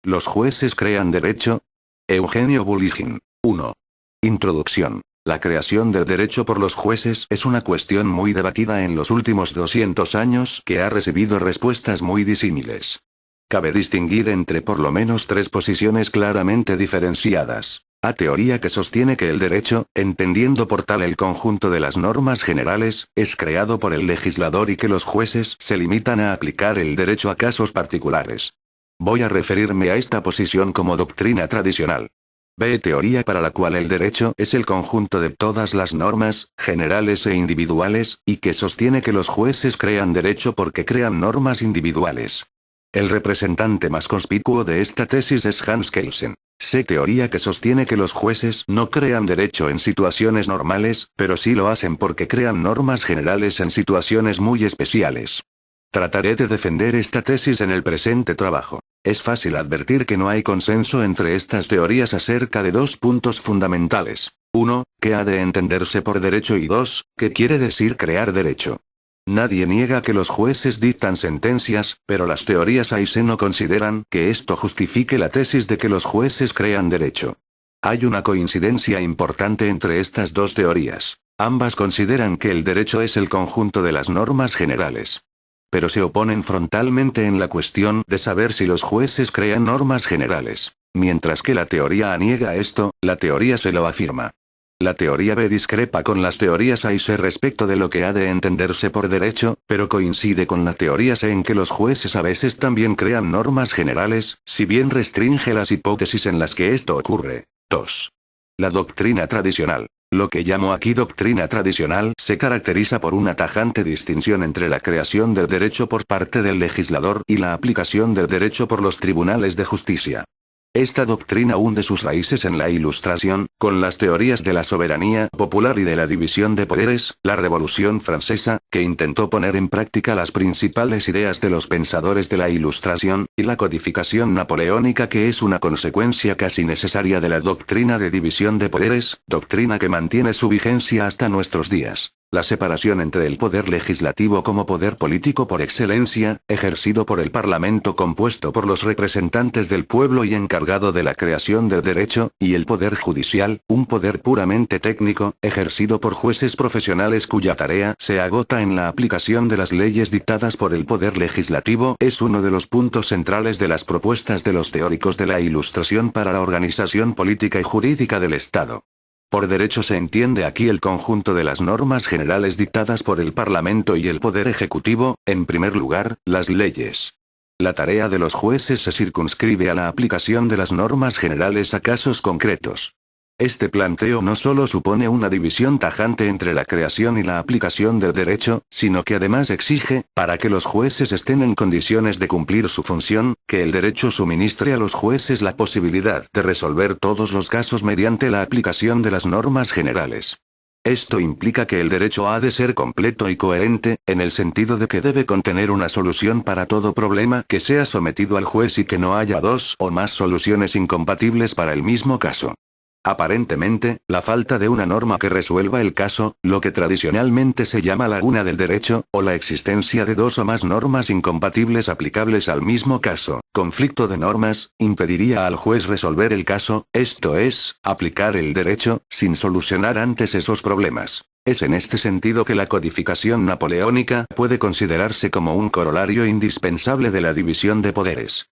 ¿Los jueces crean derecho? Eugenio Buligin. 1. Introducción. La creación del derecho por los jueces es una cuestión muy debatida en los últimos 200 años que ha recibido respuestas muy disímiles. Cabe distinguir entre por lo menos tres posiciones claramente diferenciadas. A teoría que sostiene que el derecho, entendiendo por tal el conjunto de las normas generales, es creado por el legislador y que los jueces se limitan a aplicar el derecho a casos particulares. Voy a referirme a esta posición como doctrina tradicional. B. Teoría para la cual el derecho es el conjunto de todas las normas, generales e individuales, y que sostiene que los jueces crean derecho porque crean normas individuales. El representante más conspicuo de esta tesis es Hans Kelsen. C. Teoría que sostiene que los jueces no crean derecho en situaciones normales, pero sí lo hacen porque crean normas generales en situaciones muy especiales. Trataré de defender esta tesis en el presente trabajo. Es fácil advertir que no hay consenso entre estas teorías acerca de dos puntos fundamentales. 1. ¿Qué ha de entenderse por derecho? Y 2. ¿Qué quiere decir crear derecho? Nadie niega que los jueces dictan sentencias, pero las teorías AICE no consideran que esto justifique la tesis de que los jueces crean derecho. Hay una coincidencia importante entre estas dos teorías. Ambas consideran que el derecho es el conjunto de las normas generales. Pero se oponen frontalmente en la cuestión de saber si los jueces crean normas generales. Mientras que la teoría A niega esto, la teoría C lo afirma. La teoría B discrepa con las teorías A y C respecto de lo que ha de entenderse por derecho, pero coincide con la teoría C en que los jueces a veces también crean normas generales, si bien restringe las hipótesis en las que esto ocurre. 2. La doctrina tradicional. Lo que llamo aquí doctrina tradicional se caracteriza por una tajante distinción entre la creación del derecho por parte del legislador y la aplicación del derecho por los tribunales de justicia. Esta doctrina hunde sus raíces en la Ilustración, con las teorías de la soberanía popular y de la división de poderes, la Revolución Francesa, que intentó poner en práctica las principales ideas de los pensadores de la Ilustración, y la codificación napoleónica que es una consecuencia casi necesaria de la doctrina de división de poderes, doctrina que mantiene su vigencia hasta nuestros días. La separación entre el poder legislativo como poder político por excelencia, ejercido por el Parlamento compuesto por los representantes del pueblo y encargado de la creación del derecho, y el poder judicial, un poder puramente técnico, ejercido por jueces profesionales cuya tarea se agota en la aplicación de las leyes dictadas por el poder legislativo, es uno de los puntos centrales de las propuestas de los teóricos de la Ilustración para la organización política y jurídica del Estado. Por derecho se entiende aquí el conjunto de las normas generales dictadas por el Parlamento y el Poder Ejecutivo, en primer lugar, las leyes. La tarea de los jueces se circunscribe a la aplicación de las normas generales a casos concretos. Este planteo no solo supone una división tajante entre la creación y la aplicación del derecho, sino que además exige, para que los jueces estén en condiciones de cumplir su función, que el derecho suministre a los jueces la posibilidad de resolver todos los casos mediante la aplicación de las normas generales. Esto implica que el derecho ha de ser completo y coherente, en el sentido de que debe contener una solución para todo problema que sea sometido al juez y que no haya dos o más soluciones incompatibles para el mismo caso. Aparentemente, la falta de una norma que resuelva el caso, lo que tradicionalmente se llama laguna del derecho, o la existencia de dos o más normas incompatibles aplicables al mismo caso, conflicto de normas, impediría al juez resolver el caso, esto es, aplicar el derecho, sin solucionar antes esos problemas. Es en este sentido que la codificación napoleónica puede considerarse como un corolario indispensable de la división de poderes.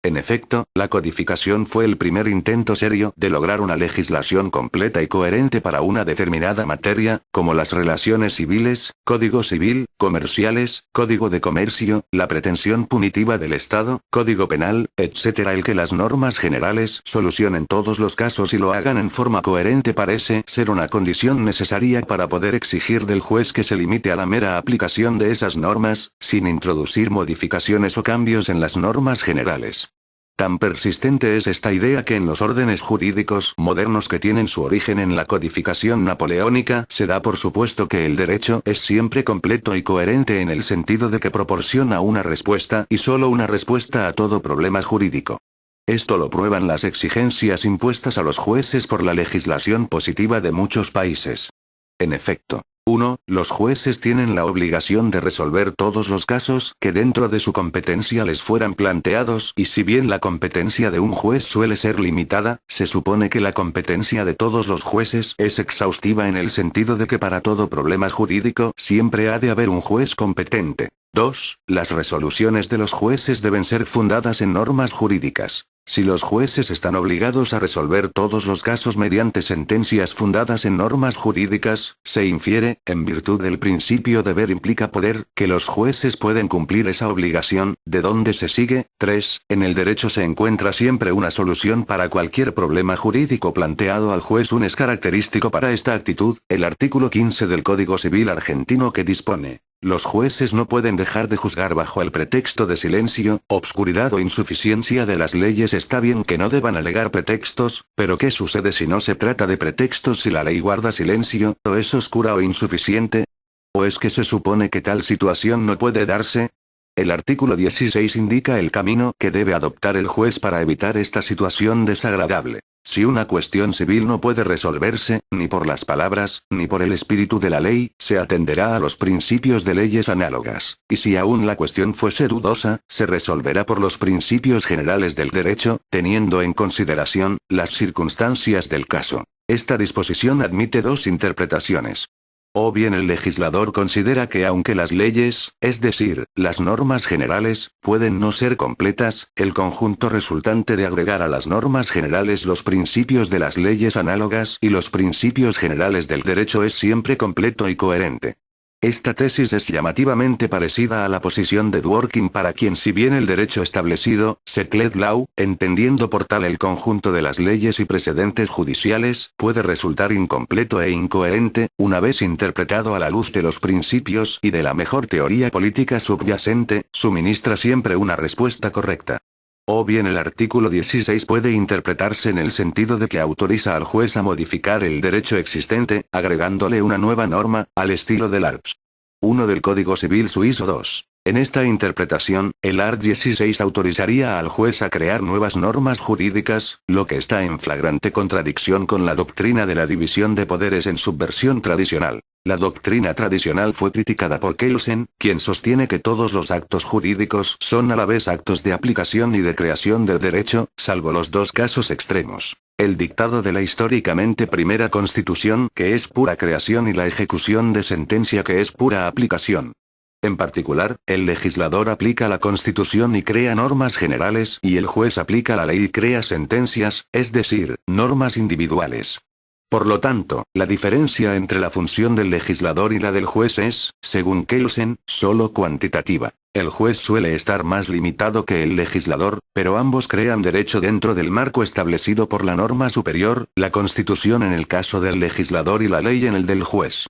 En efecto, la codificación fue el primer intento serio de lograr una legislación completa y coherente para una determinada materia, como las relaciones civiles, código civil, comerciales, código de comercio, la pretensión punitiva del Estado, código penal, etc. El que las normas generales solucionen todos los casos y lo hagan en forma coherente parece ser una condición necesaria para poder exigir del juez que se limite a la mera aplicación de esas normas, sin introducir modificaciones o cambios en las normas generales. Tan persistente es esta idea que en los órdenes jurídicos modernos que tienen su origen en la codificación napoleónica se da por supuesto que el derecho es siempre completo y coherente en el sentido de que proporciona una respuesta y solo una respuesta a todo problema jurídico. Esto lo prueban las exigencias impuestas a los jueces por la legislación positiva de muchos países. En efecto, 1. Los jueces tienen la obligación de resolver todos los casos que dentro de su competencia les fueran planteados y si bien la competencia de un juez suele ser limitada, se supone que la competencia de todos los jueces es exhaustiva en el sentido de que para todo problema jurídico siempre ha de haber un juez competente. 2. Las resoluciones de los jueces deben ser fundadas en normas jurídicas. Si los jueces están obligados a resolver todos los casos mediante sentencias fundadas en normas jurídicas, se infiere, en virtud del principio deber implica poder, que los jueces pueden cumplir esa obligación, de donde se sigue. 3. En el derecho se encuentra siempre una solución para cualquier problema jurídico planteado al juez. Es característico para esta actitud, el artículo 15 del Código Civil argentino que dispone: los jueces no pueden dejar de juzgar bajo el pretexto de silencio, obscuridad o insuficiencia de las leyes. Está bien que no deban alegar pretextos, pero ¿qué sucede si no se trata de pretextos si la ley guarda silencio, o es oscura o insuficiente? ¿O es que se supone que tal situación no puede darse? El artículo 16 indica el camino que debe adoptar el juez para evitar esta situación desagradable. Si una cuestión civil no puede resolverse, ni por las palabras, ni por el espíritu de la ley, se atenderá a los principios de leyes análogas, y si aún la cuestión fuese dudosa, se resolverá por los principios generales del derecho, teniendo en consideración las circunstancias del caso. Esta disposición admite dos interpretaciones. O bien el legislador considera que aunque las leyes, es decir, las normas generales, pueden no ser completas, el conjunto resultante de agregar a las normas generales los principios de las leyes análogas y los principios generales del derecho es siempre completo y coherente. Esta tesis es llamativamente parecida a la posición de Dworkin, para quien si bien el derecho establecido, settled law, entendiendo por tal el conjunto de las leyes y precedentes judiciales, puede resultar incompleto e incoherente, una vez interpretado a la luz de los principios y de la mejor teoría política subyacente, suministra siempre una respuesta correcta. O bien el artículo 16 puede interpretarse en el sentido de que autoriza al juez a modificar el derecho existente, agregándole una nueva norma, al estilo del art. 1 del Código Civil Suizo 2. En esta interpretación, el art. 16 autorizaría al juez a crear nuevas normas jurídicas, lo que está en flagrante contradicción con la doctrina de la división de poderes en su versión tradicional. La doctrina tradicional fue criticada por Kelsen, quien sostiene que todos los actos jurídicos son a la vez actos de aplicación y de creación del derecho, salvo los dos casos extremos: el dictado de la históricamente primera Constitución, que es pura creación, y la ejecución de sentencia, que es pura aplicación. En particular, el legislador aplica la Constitución y crea normas generales, y el juez aplica la ley y crea sentencias, es decir, normas individuales. Por lo tanto, la diferencia entre la función del legislador y la del juez es, según Kelsen, solo cuantitativa. El juez suele estar más limitado que el legislador, pero ambos crean derecho dentro del marco establecido por la norma superior, la Constitución en el caso del legislador y la ley en el del juez.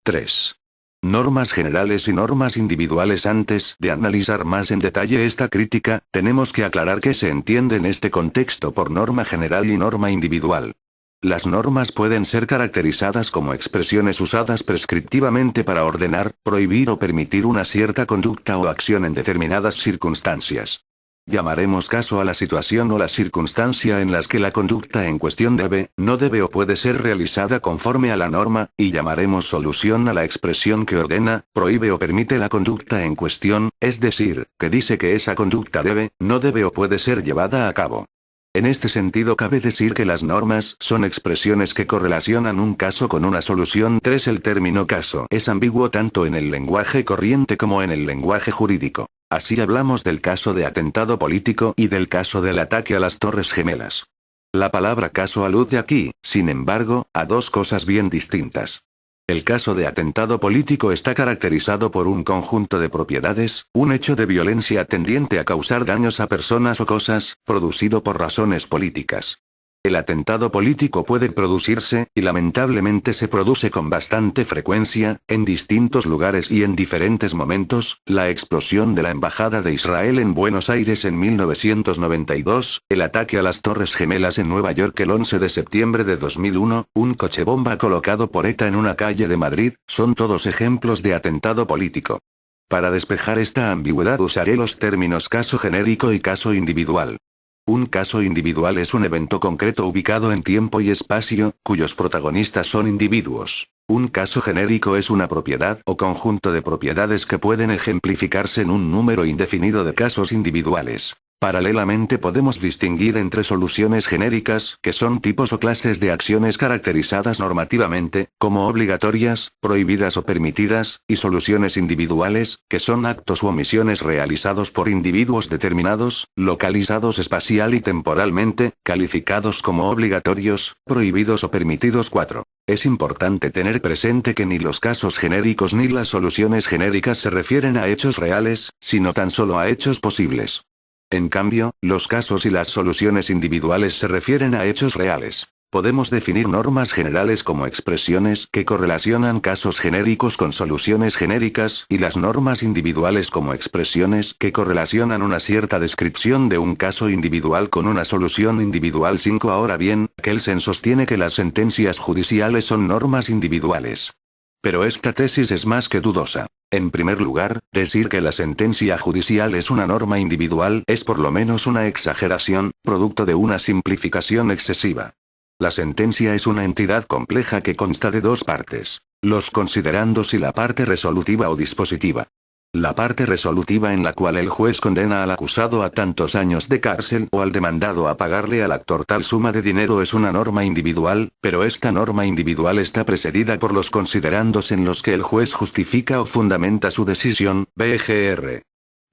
3. Normas generales y normas individuales. Antes de analizar más en detalle esta crítica, tenemos que aclarar qué se entiende en este contexto por norma general y norma individual. Las normas pueden ser caracterizadas como expresiones usadas prescriptivamente para ordenar, prohibir o permitir una cierta conducta o acción en determinadas circunstancias. Llamaremos caso a la situación o la circunstancia en las que la conducta en cuestión debe, no debe o puede ser realizada conforme a la norma, y llamaremos solución a la expresión que ordena, prohíbe o permite la conducta en cuestión, es decir, que dice que esa conducta debe, no debe o puede ser llevada a cabo. En este sentido cabe decir que las normas son expresiones que correlacionan un caso con una solución. 3. El término caso es ambiguo tanto en el lenguaje corriente como en el lenguaje jurídico. Así hablamos del caso de atentado político y del caso del ataque a las Torres Gemelas. La palabra caso alude aquí, sin embargo, a dos cosas bien distintas. El caso de atentado político está caracterizado por un conjunto de propiedades, un hecho de violencia tendiente a causar daños a personas o cosas, producido por razones políticas. El atentado político puede producirse, y lamentablemente se produce con bastante frecuencia, en distintos lugares y en diferentes momentos: la explosión de la Embajada de Israel en Buenos Aires en 1992, el ataque a las Torres Gemelas en Nueva York el 11 de septiembre de 2001, un coche bomba colocado por ETA en una calle de Madrid, son todos ejemplos de atentado político. Para despejar esta ambigüedad usaré los términos caso genérico y caso individual. Un caso individual es un evento concreto ubicado en tiempo y espacio, cuyos protagonistas son individuos. Un caso genérico es una propiedad o conjunto de propiedades que pueden ejemplificarse en un número indefinido de casos individuales. Paralelamente podemos distinguir entre soluciones genéricas, que son tipos o clases de acciones caracterizadas normativamente, como obligatorias, prohibidas o permitidas, y soluciones individuales, que son actos u omisiones realizados por individuos determinados, localizados espacial y temporalmente, calificados como obligatorios, prohibidos o permitidos. 4. Es importante tener presente que ni los casos genéricos ni las soluciones genéricas se refieren a hechos reales, sino tan solo a hechos posibles. En cambio, los casos y las soluciones individuales se refieren a hechos reales. Podemos definir normas generales como expresiones que correlacionan casos genéricos con soluciones genéricas, y las normas individuales como expresiones que correlacionan una cierta descripción de un caso individual con una solución individual. 5. Ahora bien, Kelsen sostiene que las sentencias judiciales son normas individuales. Pero esta tesis es más que dudosa. En primer lugar, decir que la sentencia judicial es una norma individual es por lo menos una exageración, producto de una simplificación excesiva. La sentencia es una entidad compleja que consta de dos partes: los considerandos y la parte resolutiva o dispositiva. La parte resolutiva, en la cual el juez condena al acusado a tantos años de cárcel o al demandado a pagarle al actor tal suma de dinero, es una norma individual, pero esta norma individual está precedida por los considerandos en los que el juez justifica o fundamenta su decisión. Bgr.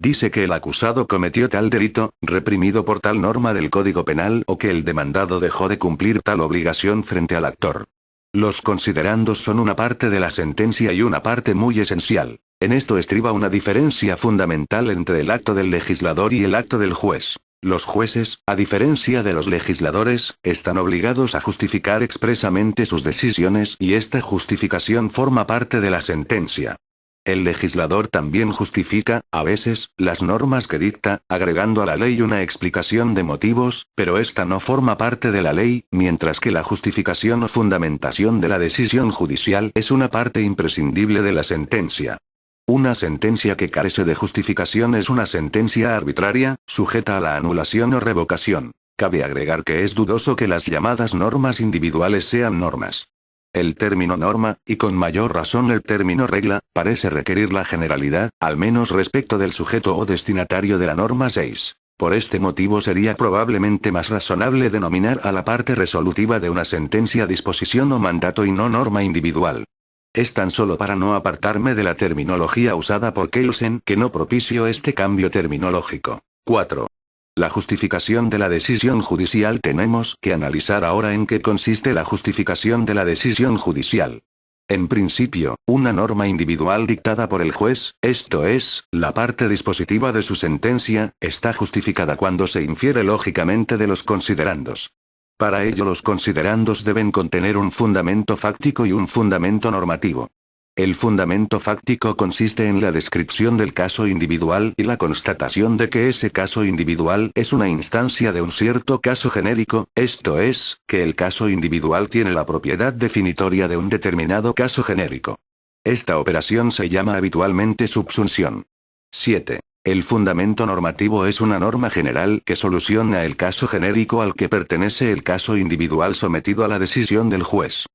Dice que el acusado cometió tal delito, reprimido por tal norma del Código Penal, o que el demandado dejó de cumplir tal obligación frente al actor. Los considerandos son una parte de la sentencia y una parte muy esencial. En esto estriba una diferencia fundamental entre el acto del legislador y el acto del juez. Los jueces, a diferencia de los legisladores, están obligados a justificar expresamente sus decisiones, y esta justificación forma parte de la sentencia. El legislador también justifica, a veces, las normas que dicta, agregando a la ley una explicación de motivos, pero esta no forma parte de la ley, mientras que la justificación o fundamentación de la decisión judicial es una parte imprescindible de la sentencia. Una sentencia que carece de justificación es una sentencia arbitraria, sujeta a la anulación o revocación. Cabe agregar que es dudoso que las llamadas normas individuales sean normas. El término norma, y con mayor razón el término regla, parece requerir la generalidad, al menos respecto del sujeto o destinatario de la norma 6. Por este motivo sería probablemente más razonable denominar a la parte resolutiva de una sentencia disposición o mandato y no norma individual. Es tan solo para no apartarme de la terminología usada por Kelsen que no propicio este cambio terminológico. 4. La justificación de la decisión judicial. Tenemos que analizar ahora en qué consiste la justificación de la decisión judicial. En principio, una norma individual dictada por el juez, esto es, la parte dispositiva de su sentencia, está justificada cuando se infiere lógicamente de los considerandos. Para ello, los considerandos deben contener un fundamento fáctico y un fundamento normativo. El fundamento fáctico consiste en la descripción del caso individual y la constatación de que ese caso individual es una instancia de un cierto caso genérico, esto es, que el caso individual tiene la propiedad definitoria de un determinado caso genérico. Esta operación se llama habitualmente subsunción. 7. El fundamento normativo es una norma general que soluciona el caso genérico al que pertenece el caso individual sometido a la decisión del juez.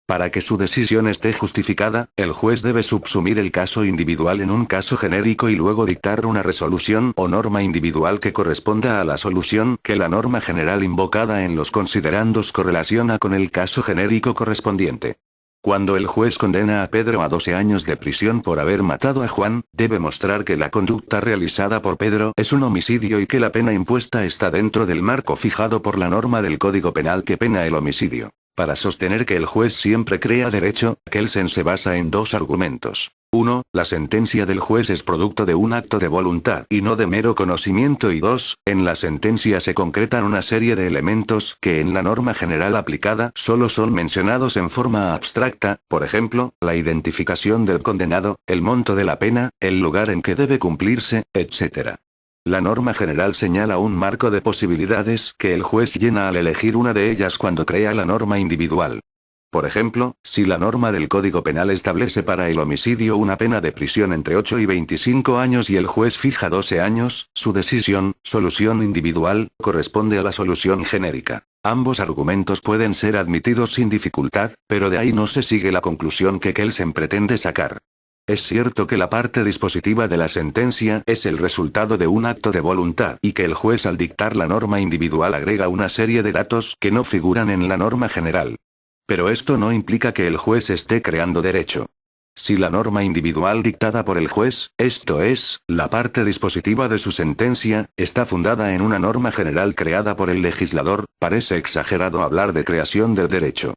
Para que su decisión esté justificada, el juez debe subsumir el caso individual en un caso genérico y luego dictar una resolución o norma individual que corresponda a la solución que la norma general invocada en los considerandos correlaciona con el caso genérico correspondiente. Cuando el juez condena a Pedro a 12 años de prisión por haber matado a Juan, debe mostrar que la conducta realizada por Pedro es un homicidio y que la pena impuesta está dentro del marco fijado por la norma del Código Penal que pena el homicidio. Para sostener que el juez siempre crea derecho, Kelsen se basa en dos argumentos. 1. La sentencia del juez es producto de un acto de voluntad y no de mero conocimiento. Y 2. En la sentencia se concretan una serie de elementos que en la norma general aplicada solo son mencionados en forma abstracta, por ejemplo, la identificación del condenado, el monto de la pena, el lugar en que debe cumplirse, etc. La norma general señala un marco de posibilidades que el juez llena al elegir una de ellas cuando crea la norma individual. Por ejemplo, si la norma del Código Penal establece para el homicidio una pena de prisión entre 8 y 25 años y el juez fija 12 años, su decisión, solución individual, corresponde a la solución genérica. Ambos argumentos pueden ser admitidos sin dificultad, pero de ahí no se sigue la conclusión que Kelsen pretende sacar. Es cierto que la parte dispositiva de la sentencia es el resultado de un acto de voluntad y que el juez al dictar la norma individual agrega una serie de datos que no figuran en la norma general. Pero esto no implica que el juez esté creando derecho. Si la norma individual dictada por el juez, esto es, la parte dispositiva de su sentencia, está fundada en una norma general creada por el legislador, parece exagerado hablar de creación del derecho.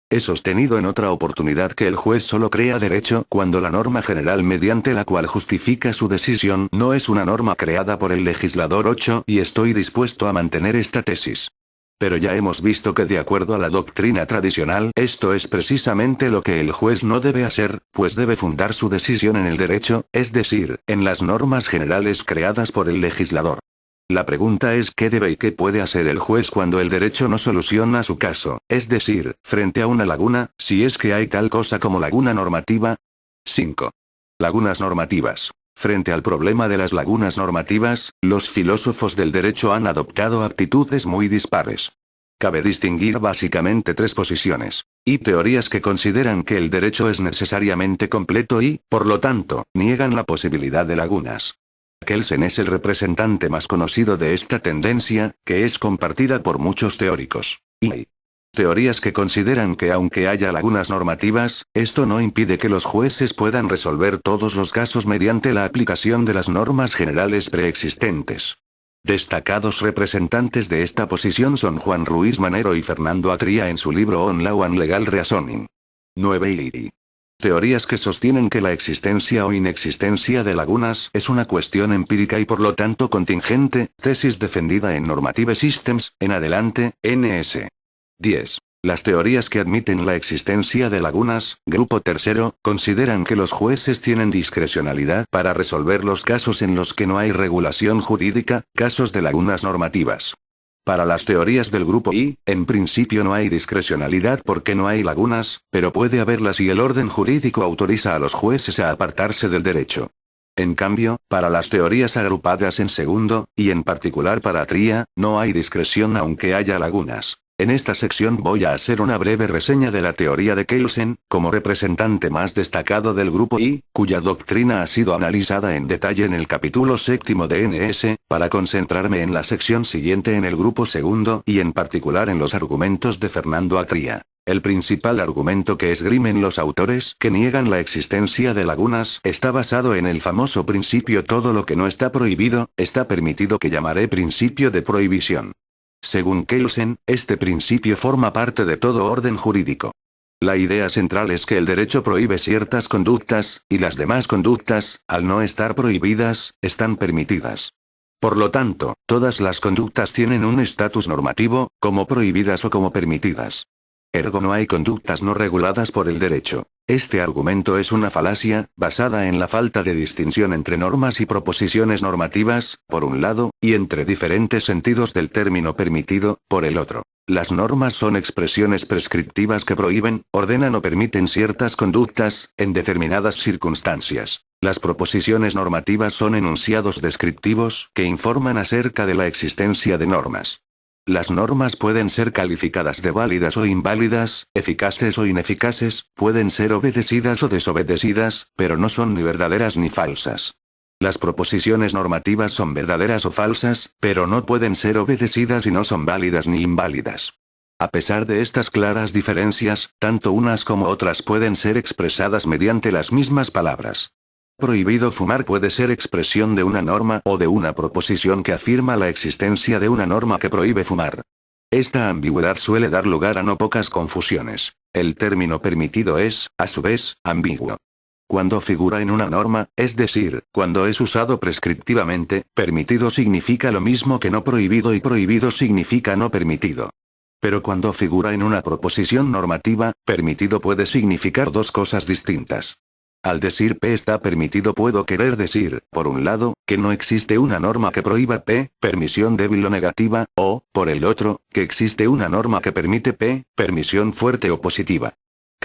He sostenido en otra oportunidad que el juez solo crea derecho cuando la norma general mediante la cual justifica su decisión no es una norma creada por el legislador 8 y estoy dispuesto a mantener esta tesis. Pero ya hemos visto que de acuerdo a la doctrina tradicional, esto es precisamente lo que el juez no debe hacer, pues debe fundar su decisión en el derecho, es decir, en las normas generales creadas por el legislador. La pregunta es qué debe y qué puede hacer el juez cuando el derecho no soluciona su caso, es decir, frente a una laguna, si es que hay tal cosa como laguna normativa. 5. Lagunas normativas. Frente al problema de las lagunas normativas, los filósofos del derecho han adoptado actitudes muy dispares. Cabe distinguir básicamente tres posiciones. Y teorías que consideran que el derecho es necesariamente completo y, por lo tanto, niegan la posibilidad de lagunas. Kelsen es el representante más conocido de esta tendencia, que es compartida por muchos teóricos. Y hay teorías que consideran que aunque haya lagunas normativas, esto no impide que los jueces puedan resolver todos los casos mediante la aplicación de las normas generales preexistentes. Destacados representantes de esta posición son Juan Ruiz Manero y Fernando Atria en su libro On Law and Legal Reasoning. 9 y teorías que sostienen que la existencia o inexistencia de lagunas es una cuestión empírica y por lo tanto contingente, tesis defendida en Normative Systems, en adelante, NS. 10. Las teorías que admiten la existencia de lagunas, grupo tercero, consideran que los jueces tienen discrecionalidad para resolver los casos en los que no hay regulación jurídica, casos de lagunas normativas. Para las teorías del grupo I, en principio no hay discrecionalidad porque no hay lagunas, pero puede haberla si el orden jurídico autoriza a los jueces a apartarse del derecho. En cambio, para las teorías agrupadas en segundo, y en particular para Atria, no hay discreción aunque haya lagunas. En esta sección voy a hacer una breve reseña de la teoría de Kelsen, como representante más destacado del grupo I, cuya doctrina ha sido analizada en detalle en el capítulo séptimo de NS, para concentrarme en la sección siguiente en el grupo segundo y en particular en los argumentos de Fernando Atria. El principal argumento que esgrimen los autores que niegan la existencia de lagunas está basado en el famoso principio todo lo que no está prohibido, está permitido que llamaré principio de prohibición. Según Kelsen, este principio forma parte de todo orden jurídico. La idea central es que el derecho prohíbe ciertas conductas, y las demás conductas, al no estar prohibidas, están permitidas. Por lo tanto, todas las conductas tienen un estatus normativo, como prohibidas o como permitidas. Ergo no hay conductas no reguladas por el derecho. Este argumento es una falacia, basada en la falta de distinción entre normas y proposiciones normativas, por un lado, y entre diferentes sentidos del término permitido, por el otro. Las normas son expresiones prescriptivas que prohíben, ordenan o permiten ciertas conductas, en determinadas circunstancias. Las proposiciones normativas son enunciados descriptivos, que informan acerca de la existencia de normas. Las normas pueden ser calificadas de válidas o inválidas, eficaces o ineficaces, pueden ser obedecidas o desobedecidas, pero no son ni verdaderas ni falsas. Las proposiciones normativas son verdaderas o falsas, pero no pueden ser obedecidas y no son válidas ni inválidas. A pesar de estas claras diferencias, tanto unas como otras pueden ser expresadas mediante las mismas palabras. Prohibido fumar puede ser expresión de una norma o de una proposición que afirma la existencia de una norma que prohíbe fumar. Esta ambigüedad suele dar lugar a no pocas confusiones. El término permitido es, a su vez, ambiguo. Cuando figura en una norma, es decir, cuando es usado prescriptivamente, permitido significa lo mismo que no prohibido y prohibido significa no permitido. Pero cuando figura en una proposición normativa, permitido puede significar dos cosas distintas. Al decir P está permitido puedo querer decir, por un lado, que no existe una norma que prohíba P, permisión débil o negativa, o, por el otro, que existe una norma que permite P, permisión fuerte o positiva.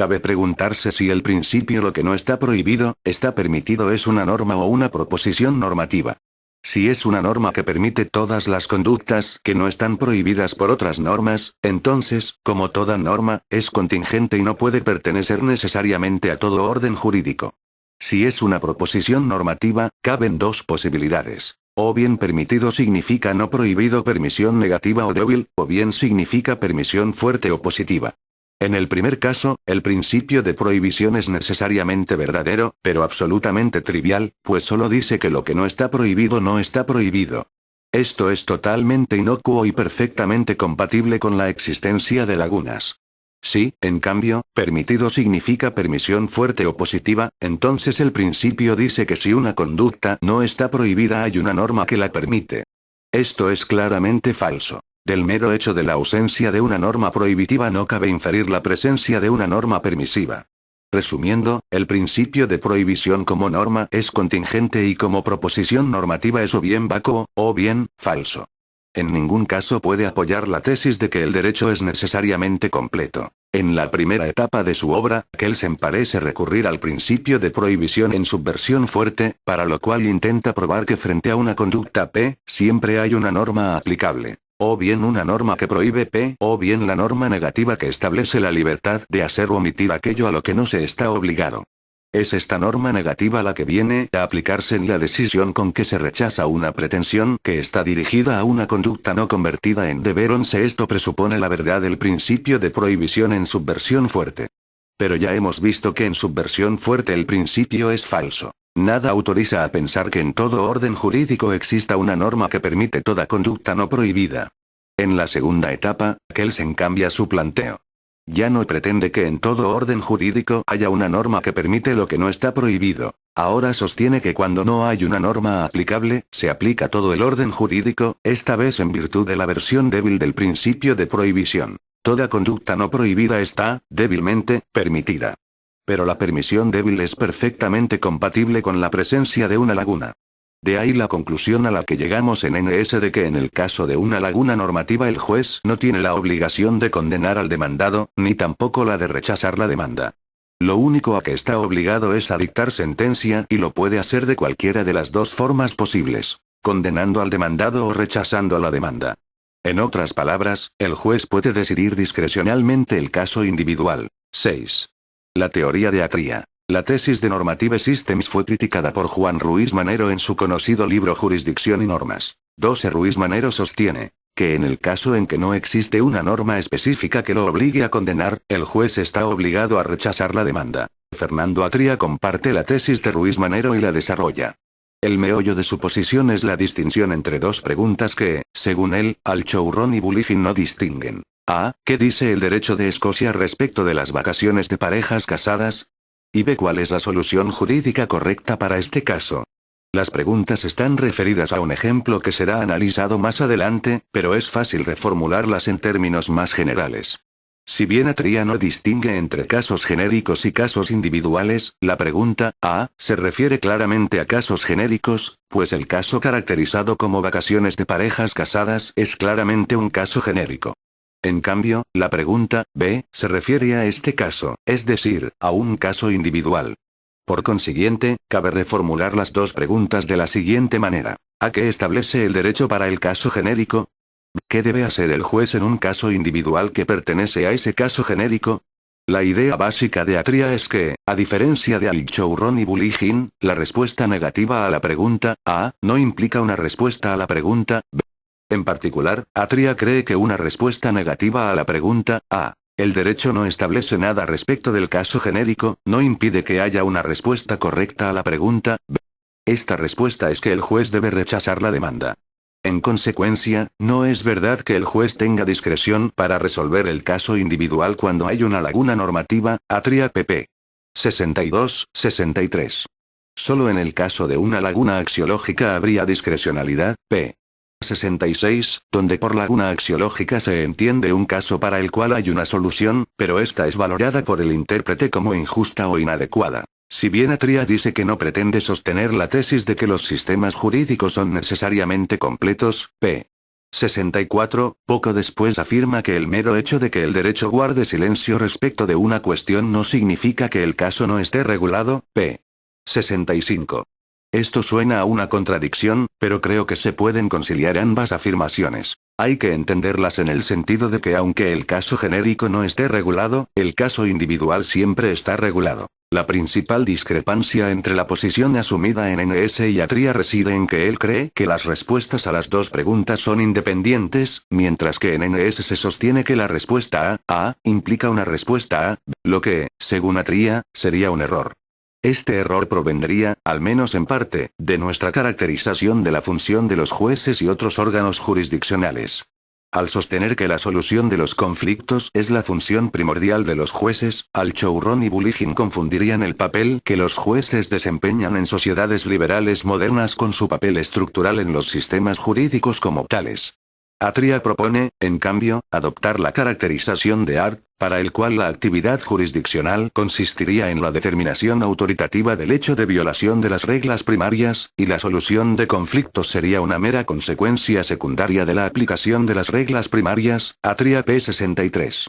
Cabe preguntarse si el principio lo que no está prohibido, está permitido es una norma o una proposición normativa. Si es una norma que permite todas las conductas que no están prohibidas por otras normas, entonces, como toda norma, es contingente y no puede pertenecer necesariamente a todo orden jurídico. Si es una proposición normativa, caben dos posibilidades. O bien permitido significa no prohibido, permisión negativa o débil, o bien significa permisión fuerte o positiva. En el primer caso, el principio de prohibición es necesariamente verdadero, pero absolutamente trivial, pues solo dice que lo que no está prohibido no está prohibido. Esto es totalmente inocuo y perfectamente compatible con la existencia de lagunas. Si, en cambio, permitido significa permisión fuerte o positiva, entonces el principio dice que si una conducta no está prohibida hay una norma que la permite. Esto es claramente falso. Del mero hecho de la ausencia de una norma prohibitiva no cabe inferir la presencia de una norma permisiva. Resumiendo, el principio de prohibición como norma es contingente y como proposición normativa es o bien vacuo, o bien, falso. En ningún caso puede apoyar la tesis de que el derecho es necesariamente completo. En la primera etapa de su obra, Kelsen parece recurrir al principio de prohibición en subversión fuerte, para lo cual intenta probar que frente a una conducta P, siempre hay una norma aplicable. O bien una norma que prohíbe P, o bien la norma negativa que establece la libertad de hacer o omitir aquello a lo que no se está obligado. Es esta norma negativa la que viene a aplicarse en la decisión con que se rechaza una pretensión que está dirigida a una conducta no convertida en deber. Esto presupone la verdad del principio de prohibición en subversión fuerte. Pero ya hemos visto que en subversión fuerte el principio es falso. Nada autoriza a pensar que en todo orden jurídico exista una norma que permite toda conducta no prohibida. En la segunda etapa, Kelsen cambia su planteo. Ya no pretende que en todo orden jurídico haya una norma que permite lo que no está prohibido. Ahora sostiene que cuando no hay una norma aplicable, se aplica todo el orden jurídico, esta vez en virtud de la versión débil del principio de prohibición. Toda conducta no prohibida está, débilmente, permitida. Pero la permisión débil es perfectamente compatible con la presencia de una laguna. De ahí la conclusión a la que llegamos en NS de que en el caso de una laguna normativa el juez no tiene la obligación de condenar al demandado, ni tampoco la de rechazar la demanda. Lo único a que está obligado es a dictar sentencia y lo puede hacer de cualquiera de las dos formas posibles, condenando al demandado o rechazando la demanda. En otras palabras, el juez puede decidir discrecionalmente el caso individual. 6. La teoría de Atria. La tesis de Normative Systems fue criticada por Juan Ruiz Manero en su conocido libro Jurisdicción y Normas. 12. Ruiz Manero sostiene que en el caso en que no existe una norma específica que lo obligue a condenar, el juez está obligado a rechazar la demanda. Fernando Atria comparte la tesis de Ruiz Manero y la desarrolla. El meollo de su posición es la distinción entre dos preguntas que, según él, Alchouron y Bulligin no distinguen. A. ¿Qué dice el derecho de Escocia respecto de las vacaciones de parejas casadas? Y B. ¿Cuál es la solución jurídica correcta para este caso? Las preguntas están referidas a un ejemplo que será analizado más adelante, pero es fácil reformularlas en términos más generales. Si bien Atria no distingue entre casos genéricos y casos individuales, la pregunta A se refiere claramente a casos genéricos, pues el caso caracterizado como vacaciones de parejas casadas es claramente un caso genérico. En cambio, la pregunta B se refiere a este caso, es decir, a un caso individual. Por consiguiente, cabe reformular las dos preguntas de la siguiente manera. ¿A qué establece el derecho para el caso genérico? ¿Qué debe hacer el juez en un caso individual que pertenece a ese caso genérico? La idea básica de Atria es que, a diferencia de Alchouron y Bulligin, la respuesta negativa a la pregunta A no implica una respuesta a la pregunta B. En particular, Atria cree que una respuesta negativa a la pregunta A, el derecho no establece nada respecto del caso genérico, no impide que haya una respuesta correcta a la pregunta B. Esta respuesta es que el juez debe rechazar la demanda. En consecuencia, no es verdad que el juez tenga discreción para resolver el caso individual cuando hay una laguna normativa. Atria pp. 62-63. Solo en el caso de una laguna axiológica habría discrecionalidad. P. 66, donde por laguna axiológica se entiende un caso para el cual hay una solución, pero esta es valorada por el intérprete como injusta o inadecuada. Si bien Atria dice que no pretende sostener la tesis de que los sistemas jurídicos son necesariamente completos, p. 64, poco después afirma que el mero hecho de que el derecho guarde silencio respecto de una cuestión no significa que el caso no esté regulado. P. 65. Esto suena a una contradicción, pero creo que se pueden conciliar ambas afirmaciones. Hay que entenderlas en el sentido de que aunque el caso genérico no esté regulado, el caso individual siempre está regulado. La principal discrepancia entre la posición asumida en NS y Atria reside en que él cree que las respuestas a las dos preguntas son independientes, mientras que en NS se sostiene que la respuesta A implica una respuesta A, lo que, según Atria, sería un error. Este error provendría, al menos en parte, de nuestra caracterización de la función de los jueces y otros órganos jurisdiccionales. Al sostener que la solución de los conflictos es la función primordial de los jueces, Al-Chouron y Buligin confundirían el papel que los jueces desempeñan en sociedades liberales modernas con su papel estructural en los sistemas jurídicos como tales. Atria propone, en cambio, adoptar la caracterización de Art, para el cual la actividad jurisdiccional consistiría en la determinación autoritativa del hecho de violación de las reglas primarias, y la solución de conflictos sería una mera consecuencia secundaria de la aplicación de las reglas primarias. Atria p. 63.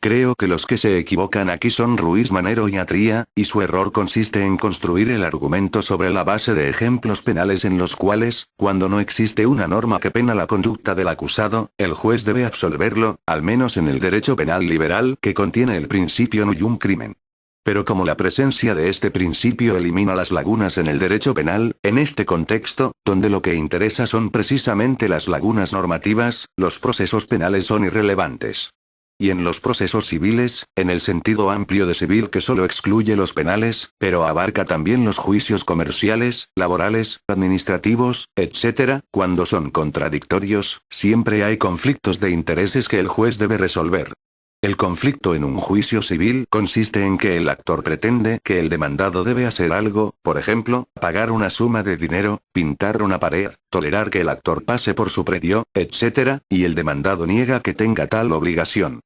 Creo que los que se equivocan aquí son Ruiz Manero y Atria, y su error consiste en construir el argumento sobre la base de ejemplos penales en los cuales, cuando no existe una norma que pena la conducta del acusado, el juez debe absolverlo, al menos en el derecho penal liberal que contiene el principio nullum crimen. Pero como la presencia de este principio elimina las lagunas en el derecho penal, en este contexto, donde lo que interesa son precisamente las lagunas normativas, los procesos penales son irrelevantes. Y en los procesos civiles, en el sentido amplio de civil que solo excluye los penales, pero abarca también los juicios comerciales, laborales, administrativos, etc., cuando son contradictorios, siempre hay conflictos de intereses que el juez debe resolver. El conflicto en un juicio civil consiste en que el actor pretende que el demandado debe hacer algo, por ejemplo, pagar una suma de dinero, pintar una pared, tolerar que el actor pase por su predio, etc., y el demandado niega que tenga tal obligación.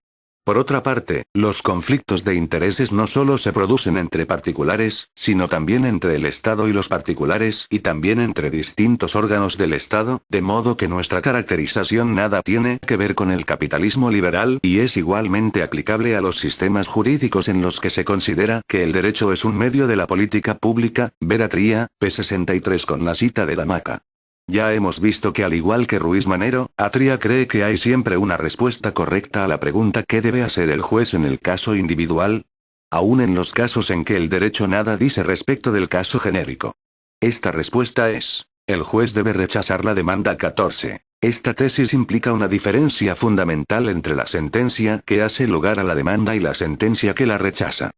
Por otra parte, los conflictos de intereses no solo se producen entre particulares, sino también entre el Estado y los particulares y también entre distintos órganos del Estado, de modo que nuestra caracterización nada tiene que ver con el capitalismo liberal y es igualmente aplicable a los sistemas jurídicos en los que se considera que el derecho es un medio de la política pública. Ver Atria, p. 63 con la cita de Damaca. Ya hemos visto que al igual que Ruiz Manero, Atria cree que hay siempre una respuesta correcta a la pregunta ¿qué debe hacer el juez en el caso individual? Aún en los casos en que el derecho nada dice respecto del caso genérico. Esta respuesta es: el juez debe rechazar la demanda 14. Esta tesis implica una diferencia fundamental entre la sentencia que hace lugar a la demanda y la sentencia que la rechaza.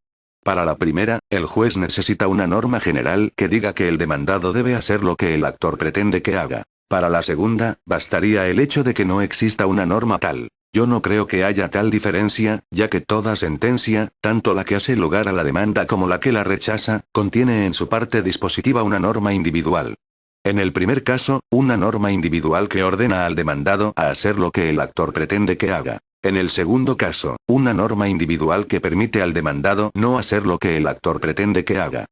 Para la primera, el juez necesita una norma general que diga que el demandado debe hacer lo que el actor pretende que haga. Para la segunda, bastaría el hecho de que no exista una norma tal. Yo no creo que haya tal diferencia, ya que toda sentencia, tanto la que hace lugar a la demanda como la que la rechaza, contiene en su parte dispositiva una norma individual. En el primer caso, una norma individual que ordena al demandado a hacer lo que el actor pretende que haga. En el segundo caso, una norma individual que permite al demandado no hacer lo que el actor pretende que haga.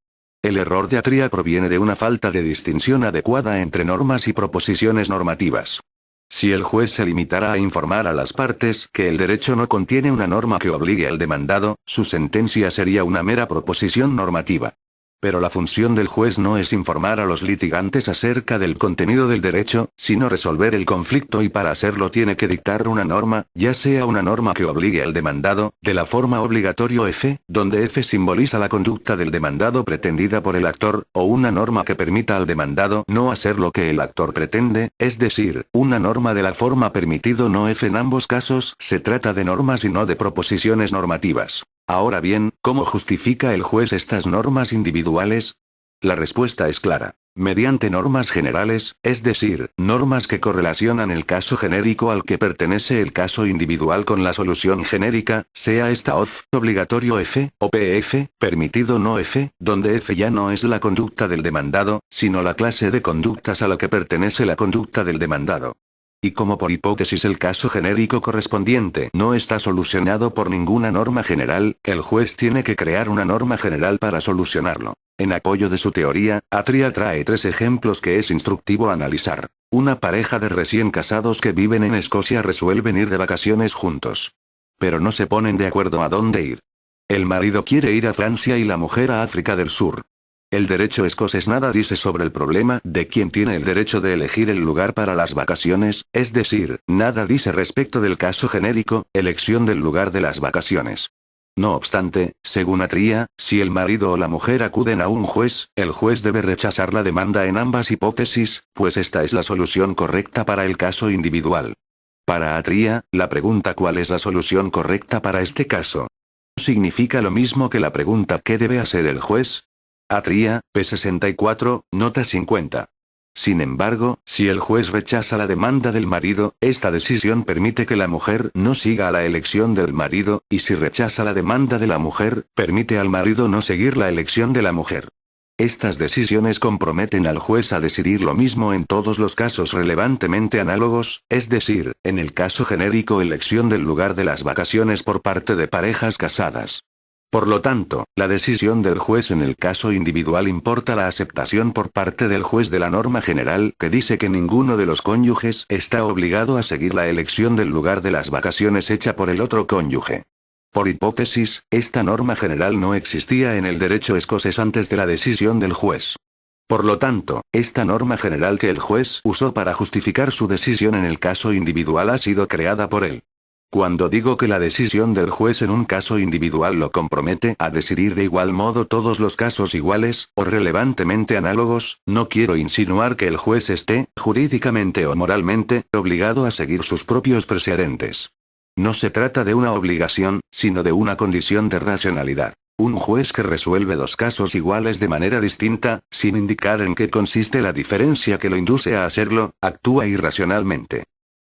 El error de Atria proviene de una falta de distinción adecuada entre normas y proposiciones normativas. Si el juez se limitara a informar a las partes que el derecho no contiene una norma que obligue al demandado, su sentencia sería una mera proposición normativa. Pero la función del juez no es informar a los litigantes acerca del contenido del derecho, sino resolver el conflicto y para hacerlo tiene que dictar una norma, ya sea una norma que obligue al demandado, de la forma obligatorio F, donde F simboliza la conducta del demandado pretendida por el actor, o una norma que permita al demandado no hacer lo que el actor pretende, es decir, una norma de la forma permitido no F. En ambos casos, se trata de normas y no de proposiciones normativas. Ahora bien, ¿cómo justifica el juez estas normas individuales? La respuesta es clara. Mediante normas generales, es decir, normas que correlacionan el caso genérico al que pertenece el caso individual con la solución genérica, sea esta OF, obligatorio F, o PF, permitido no F, donde F ya no es la conducta del demandado, sino la clase de conductas a la que pertenece la conducta del demandado. y como por hipótesis el caso genérico correspondiente no está solucionado por ninguna norma general, el juez tiene que crear una norma general para solucionarlo. En apoyo de su teoría, Atria trae 3 ejemplos que es instructivo analizar. Una pareja de recién casados que viven en Escocia resuelven ir de vacaciones juntos. Pero no se ponen de acuerdo a dónde ir. El marido quiere ir a Francia y la mujer a África del Sur. El derecho escocés nada dice sobre el problema de quién tiene el derecho de elegir el lugar para las vacaciones, es decir, nada dice respecto del caso genérico, elección del lugar de las vacaciones. No obstante, según Atria, si el marido o la mujer acuden a un juez, el juez debe rechazar la demanda en ambas hipótesis, pues esta es la solución correcta para el caso individual. Para Atria, la pregunta ¿cuál es la solución correcta para este caso? ¿Significa lo mismo que la pregunta ¿qué debe hacer el juez? Atria, p. 64, nota 50. Sin embargo, si el juez rechaza la demanda del marido, esta decisión permite que la mujer no siga a la elección del marido, y si rechaza la demanda de la mujer, permite al marido no seguir la elección de la mujer. Estas decisiones comprometen al juez a decidir lo mismo en todos los casos relevantemente análogos, es decir, en el caso genérico elección del lugar de las vacaciones por parte de parejas casadas. Por lo tanto, la decisión del juez en el caso individual importa la aceptación por parte del juez de la norma general que dice que ninguno de los cónyuges está obligado a seguir la elección del lugar de las vacaciones hecha por el otro cónyuge. Por hipótesis, esta norma general no existía en el derecho escocés antes de la decisión del juez. Por lo tanto, esta norma general que el juez usó para justificar su decisión en el caso individual ha sido creada por él. Cuando digo que la decisión del juez en un caso individual lo compromete a decidir de igual modo todos los casos iguales, o relevantemente análogos, no quiero insinuar que el juez esté, jurídicamente o moralmente, obligado a seguir sus propios precedentes. No se trata de una obligación, sino de una condición de racionalidad. Un juez que resuelve 2 casos iguales de manera distinta, sin indicar en qué consiste la diferencia que lo induce a hacerlo, actúa irracionalmente.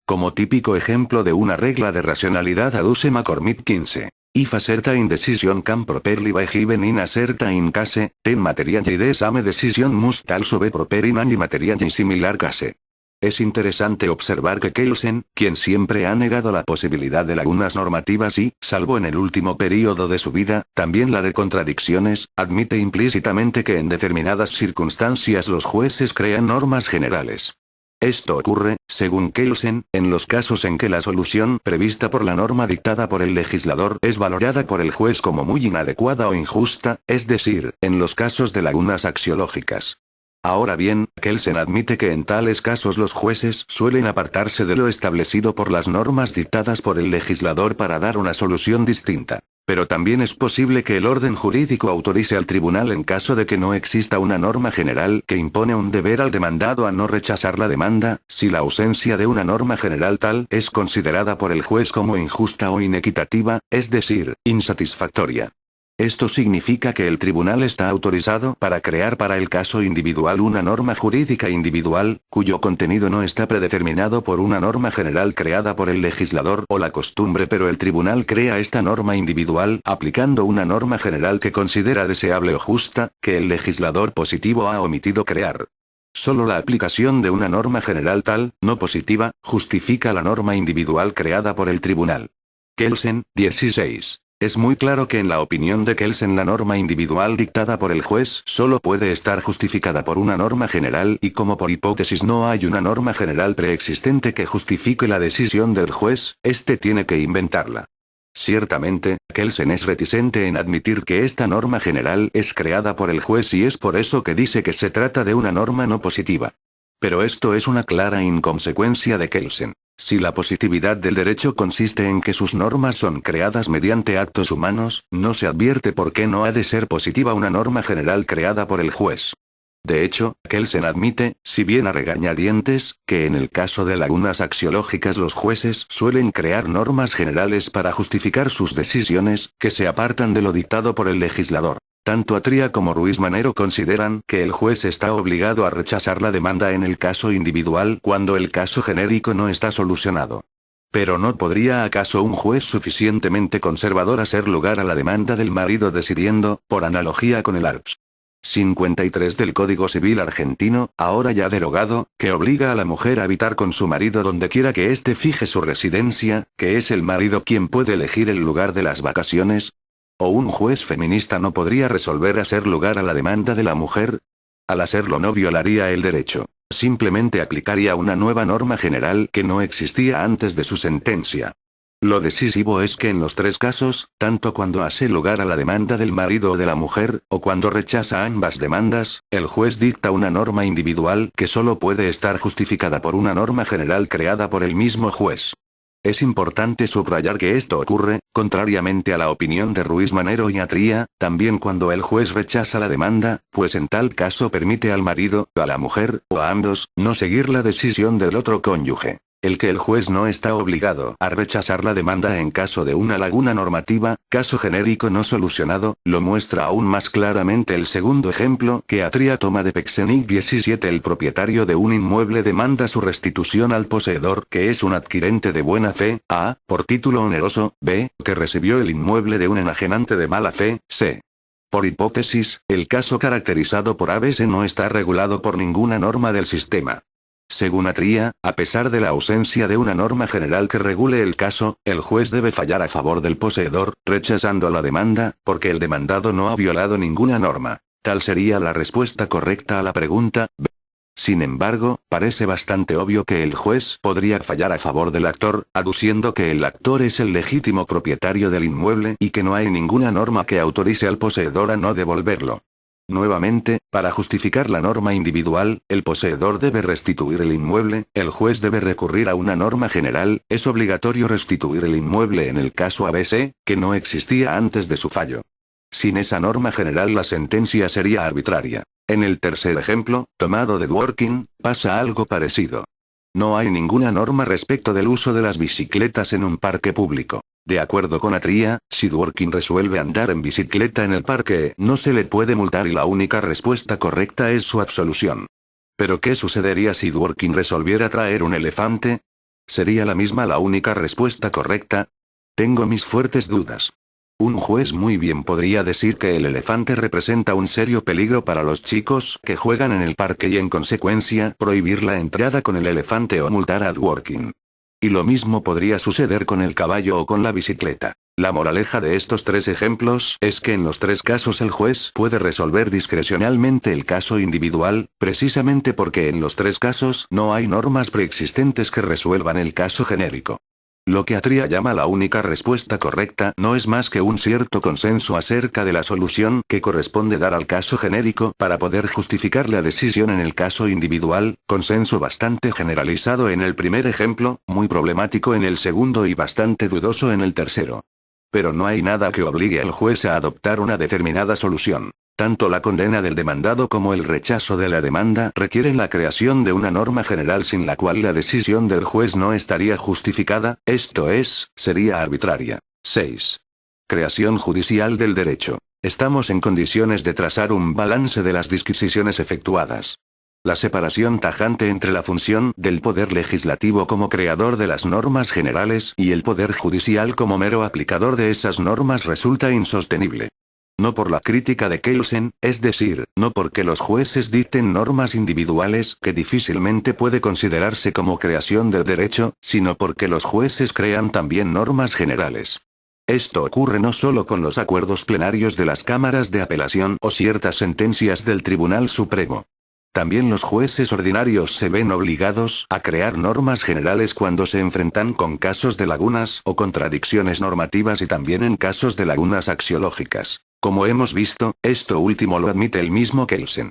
Como típico ejemplo de una regla de racionalidad aduce McCormick 15. If a certain decision can properly be given in a certain case, then materially the same decision must also be proper in any materially similar case. Es interesante observar que Kelsen, quien siempre ha negado la posibilidad de lagunas normativas y, salvo en el último período de su vida, también la de contradicciones, admite implícitamente que en determinadas circunstancias los jueces crean normas generales. Esto ocurre, según Kelsen, en los casos en que la solución prevista por la norma dictada por el legislador es valorada por el juez como muy inadecuada o injusta, es decir, en los casos de lagunas axiológicas. Ahora bien, Kelsen admite que en tales casos los jueces suelen apartarse de lo establecido por las normas dictadas por el legislador para dar una solución distinta. Pero también es posible que el orden jurídico autorice al tribunal en caso de que no exista una norma general que impone un deber al demandado a no rechazar la demanda, si la ausencia de una norma general tal es considerada por el juez como injusta o inequitativa, es decir, insatisfactoria. Esto significa que el tribunal está autorizado para crear para el caso individual una norma jurídica individual, cuyo contenido no está predeterminado por una norma general creada por el legislador o la costumbre, pero el tribunal crea esta norma individual aplicando una norma general que considera deseable o justa, que el legislador positivo ha omitido crear. Solo la aplicación de una norma general tal, no positiva, justifica la norma individual creada por el tribunal. Kelsen, 16. Es muy claro que en la opinión de Kelsen la norma individual dictada por el juez solo puede estar justificada por una norma general y como por hipótesis no hay una norma general preexistente que justifique la decisión del juez, este tiene que inventarla. Ciertamente, Kelsen es reticente en admitir que esta norma general es creada por el juez y es por eso que dice que se trata de una norma no positiva. Pero esto es una clara inconsecuencia de Kelsen. Si la positividad del derecho consiste en que sus normas son creadas mediante actos humanos, no se advierte por qué no ha de ser positiva una norma general creada por el juez. De hecho, Kelsen admite, si bien a regañadientes, que en el caso de lagunas axiológicas los jueces suelen crear normas generales para justificar sus decisiones, que se apartan de lo dictado por el legislador. Tanto Atria como Ruiz Manero consideran que el juez está obligado a rechazar la demanda en el caso individual cuando el caso genérico no está solucionado. Pero ¿no podría acaso un juez suficientemente conservador hacer lugar a la demanda del marido decidiendo, por analogía con el ARPS? 53 del Código Civil argentino, ahora ya derogado, que obliga a la mujer a habitar con su marido donde quiera que éste fije su residencia, que es el marido quien puede elegir el lugar de las vacaciones. ¿O un juez feminista no podría resolver hacer lugar a la demanda de la mujer? Al hacerlo no violaría el derecho. Simplemente aplicaría una nueva norma general que no existía antes de su sentencia. Lo decisivo es que en los tres casos, tanto cuando hace lugar a la demanda del marido o de la mujer, o cuando rechaza ambas demandas, el juez dicta una norma individual que solo puede estar justificada por una norma general creada por el mismo juez. Es importante subrayar que esto ocurre, contrariamente a la opinión de Ruiz Manero y Atria, también cuando el juez rechaza la demanda, pues en tal caso permite al marido, a la mujer, o a ambos, no seguir la decisión del otro cónyuge. El que el juez no está obligado a rechazar la demanda en caso de una laguna normativa, caso genérico no solucionado, lo muestra aún más claramente el segundo ejemplo que Atria toma de Pexenic 17. El propietario de un inmueble demanda su restitución al poseedor, que es un adquirente de buena fe, a, por título oneroso, b, que recibió el inmueble de un enajenante de mala fe, c. Por hipótesis, el caso caracterizado por ABC no está regulado por ninguna norma del sistema. Según Atria, a pesar de la ausencia de una norma general que regule el caso, el juez debe fallar a favor del poseedor, rechazando la demanda, porque el demandado no ha violado ninguna norma. Tal sería la respuesta correcta a la pregunta B. Sin embargo, parece bastante obvio que el juez podría fallar a favor del actor, aduciendo que el actor es el legítimo propietario del inmueble y que no hay ninguna norma que autorice al poseedor a no devolverlo. Nuevamente, para justificar la norma individual, el poseedor debe restituir el inmueble, el juez debe recurrir a una norma general, es obligatorio restituir el inmueble en el caso ABC, que no existía antes de su fallo. Sin esa norma general la sentencia sería arbitraria. En el tercer ejemplo, tomado de Dworkin, pasa algo parecido. No hay ninguna norma respecto del uso de las bicicletas en un parque público. De acuerdo con Atria, si Dworkin resuelve andar en bicicleta en el parque, no se le puede multar y la única respuesta correcta es su absolución. ¿Pero qué sucedería si Dworkin resolviera traer un elefante? ¿Sería la misma la única respuesta correcta? Tengo mis fuertes dudas. Un juez muy bien podría decir que el elefante representa un serio peligro para los chicos que juegan en el parque y en consecuencia prohibir la entrada con el elefante o multar a Dworkin. Y lo mismo podría suceder con el caballo o con la bicicleta. La moraleja de estos tres ejemplos es que en los tres casos el juez puede resolver discrecionalmente el caso individual, precisamente porque en los tres casos no hay normas preexistentes que resuelvan el caso genérico. Lo que Atria llama la única respuesta correcta no es más que un cierto consenso acerca de la solución que corresponde dar al caso genérico para poder justificar la decisión en el caso individual, consenso bastante generalizado en el primer ejemplo, muy problemático en el segundo y bastante dudoso en el tercero. Pero no hay nada que obligue al juez a adoptar una determinada solución. Tanto la condena del demandado como el rechazo de la demanda requieren la creación de una norma general sin la cual la decisión del juez no estaría justificada, esto es, sería arbitraria. 6. Creación judicial del derecho. Estamos en condiciones de trazar un balance de las disquisiciones efectuadas. La separación tajante entre la función del poder legislativo como creador de las normas generales y el poder judicial como mero aplicador de esas normas resulta insostenible. No por la crítica de Kelsen, es decir, no porque los jueces dicten normas individuales que difícilmente puede considerarse como creación del derecho, sino porque los jueces crean también normas generales. Esto ocurre no solo con los acuerdos plenarios de las cámaras de apelación o ciertas sentencias del Tribunal Supremo. También los jueces ordinarios se ven obligados a crear normas generales cuando se enfrentan con casos de lagunas o contradicciones normativas y también en casos de lagunas axiológicas. Como hemos visto, esto último lo admite el mismo Kelsen.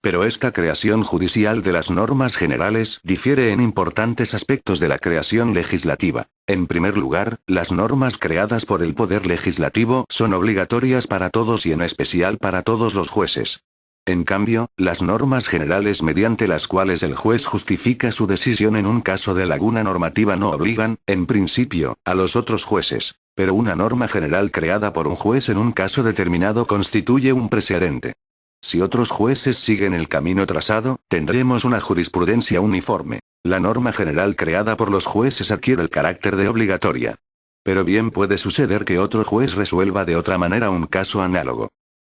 Pero esta creación judicial de las normas generales difiere en importantes aspectos de la creación legislativa. En primer lugar, las normas creadas por el Poder Legislativo son obligatorias para todos y en especial para todos los jueces. En cambio, las normas generales mediante las cuales el juez justifica su decisión en un caso de laguna normativa no obligan, en principio, a los otros jueces. Pero una norma general creada por un juez en un caso determinado constituye un precedente. Si otros jueces siguen el camino trazado, tendremos una jurisprudencia uniforme. La norma general creada por los jueces adquiere el carácter de obligatoria. Pero bien puede suceder que otro juez resuelva de otra manera un caso análogo.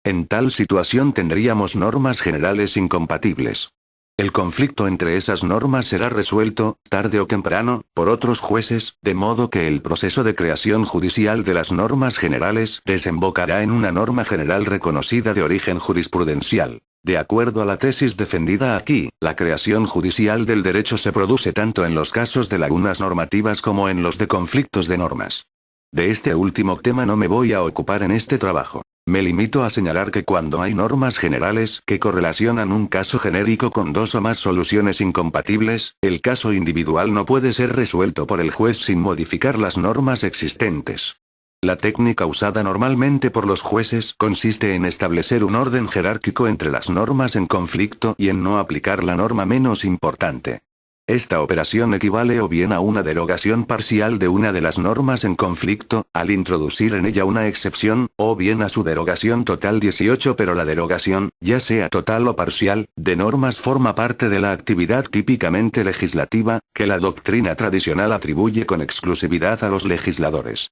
En tal situación tendríamos normas generales incompatibles. El conflicto entre esas normas será resuelto, tarde o temprano, por otros jueces, de modo que el proceso de creación judicial de las normas generales desembocará en una norma general reconocida de origen jurisprudencial. De acuerdo a la tesis defendida aquí, la creación judicial del derecho se produce tanto en los casos de lagunas normativas como en los de conflictos de normas. De este último tema no me voy a ocupar en este trabajo. Me limito a señalar que cuando hay normas generales que correlacionan un caso genérico con dos o más soluciones incompatibles, el caso individual no puede ser resuelto por el juez sin modificar las normas existentes. La técnica usada normalmente por los jueces consiste en establecer un orden jerárquico entre las normas en conflicto y en no aplicar la norma menos importante. Esta operación equivale o bien a una derogación parcial de una de las normas en conflicto, al introducir en ella una excepción, o bien a su derogación total. 18 Pero la derogación, ya sea total o parcial, de normas forma parte de la actividad típicamente legislativa, que la doctrina tradicional atribuye con exclusividad a los legisladores.